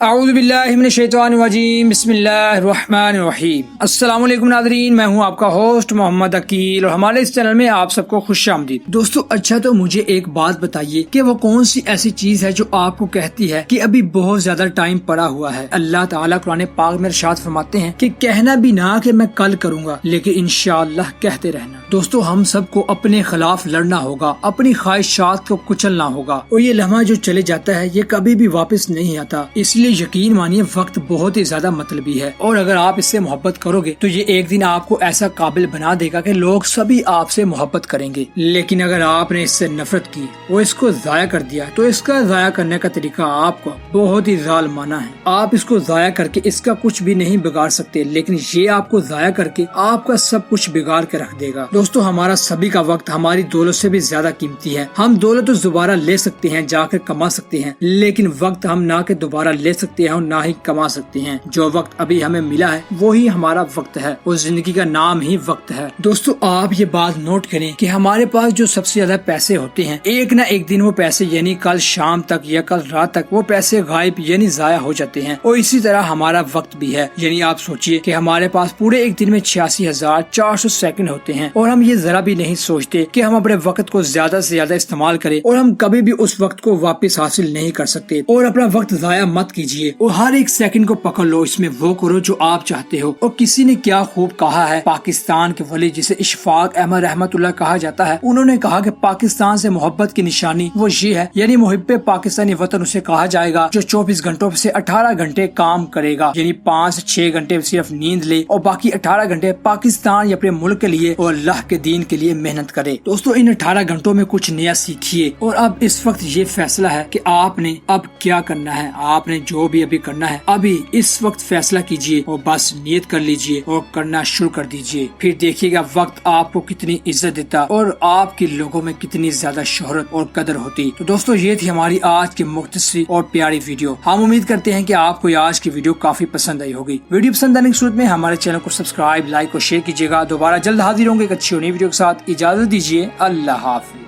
اعوذ باللہ من الشیطان الرجیم، بسم اللہ الرحمن الرحیم۔ السلام علیکم ناظرین، میں ہوں آپ کا ہوسٹ محمد عقیل اور ہمارے اس چینل میں آپ سب کو خوش آمدید۔ دوستو اچھا تو مجھے ایک بات بتائیے کہ وہ کون سی ایسی چیز ہے جو آپ کو کہتی ہے کہ ابھی بہت زیادہ ٹائم پڑا ہوا ہے۔ اللہ تعالیٰ قرآن پاک میں ارشاد فرماتے ہیں کہ کہنا بھی نہ کہ میں کل کروں گا، لیکن انشاءاللہ کہتے رہنا۔ دوستو ہم سب کو اپنے خلاف لڑنا ہوگا، اپنی خواہشات کو کچلنا ہوگا، اور یہ لمحہ جو چلے جاتا ہے یہ کبھی بھی واپس نہیں آتا۔ اس لیے یقین مانیے وقت بہت ہی زیادہ مطلبی ہے، اور اگر آپ اس سے محبت کرو گے تو یہ ایک دن آپ کو ایسا قابل بنا دے گا کہ لوگ سبھی آپ سے محبت کریں گے۔ لیکن اگر آپ نے اس سے نفرت کی اور اس کو ضائع کر دیا تو اس کا ضائع کرنے کا طریقہ آپ کو بہت ہی ظالمانہ ہے۔ آپ اس کو ضائع کر کے اس کا کچھ بھی نہیں بگاڑ سکتے، لیکن یہ آپ کو ضائع کر کے آپ کا سب کچھ بگاڑ کے رکھ دے گا۔ دوستو ہمارا سبھی کا وقت ہماری دولت سے بھی زیادہ قیمتی ہے۔ ہم دولت تو دوبارہ لے سکتے ہیں، جا کر کما سکتے ہیں، لیکن وقت ہم نہ کہ دوبارہ لے سکتے ہیں اور نہ ہی کما سکتے ہیں۔ جو وقت ابھی ہمیں ملا ہے وہی ہمارا وقت ہے، اور زندگی کا نام ہی وقت ہے۔ دوستو آپ یہ بات نوٹ کریں کہ ہمارے پاس جو سب سے زیادہ پیسے ہوتے ہیں، ایک نہ ایک دن وہ پیسے یعنی کل شام تک یا کل رات تک وہ پیسے غائب یعنی ضائع ہو جاتے ہیں، اور اسی طرح ہمارا وقت بھی ہے۔ یعنی آپ سوچئے کہ ہمارے پاس پورے ایک دن میں 86,400 سیکنڈ ہوتے ہیں، اور ہم یہ ذرا بھی نہیں سوچتے کہ ہم اپنے وقت کو زیادہ سے زیادہ استعمال کریں، اور ہم کبھی بھی اس وقت کو واپس حاصل نہیں کر سکتے۔ اور اپنا وقت ضائع مت کیجیے، اور ہر ایک سیکنڈ کو پکڑ لو، اس میں وہ کرو جو آپ چاہتے ہو۔ اور کسی نے کیا خوب کہا ہے، پاکستان کے ولی جسے اشفاق احمد رحمت اللہ کہا جاتا ہے، انہوں نے کہا کہ پاکستان سے محبت کی نشانی وہ یہ ہے، یعنی محب پاکستانی وطن اسے کہا جائے گا جو 24 گھنٹوں سے 18 گھنٹے کام کرے گا، یعنی 5 سے 6 گھنٹے صرف نیند لے اور باقی 18 گھنٹے پاکستان یا اپنے ملک کے لیے اور اللہ کے دین کے لیے محنت کرے۔ دوستو ان 18 گھنٹوں میں کچھ نیا سیکھیے، اور اب اس وقت یہ فیصلہ ہے کہ آپ نے اب کیا کرنا ہے۔ آپ نے جو بھی ابھی کرنا ہے ابھی اس وقت فیصلہ کیجئے، اور بس نیت کر لیجئے اور کرنا شروع کر دیجئے۔ پھر دیکھیے گا وقت آپ کو کتنی عزت دیتا اور آپ کے لوگوں میں کتنی زیادہ شہرت اور قدر ہوتی۔ تو دوستو یہ تھی ہماری آج کی مختصری اور پیاری ویڈیو۔ ہم امید کرتے ہیں کہ آپ کو آج کی ویڈیو کافی پسند آئی ہوگی۔ ویڈیو پسند آنے کی صورت میں ہمارے چینل کو سبسکرائب، لائک اور شیئر کیجیے گا۔ دوبارہ جلد حاضر ہوں گے ایک اچھی اور نئی ویڈیو کے ساتھ۔ اجازت دیجیے، اللہ حافظ۔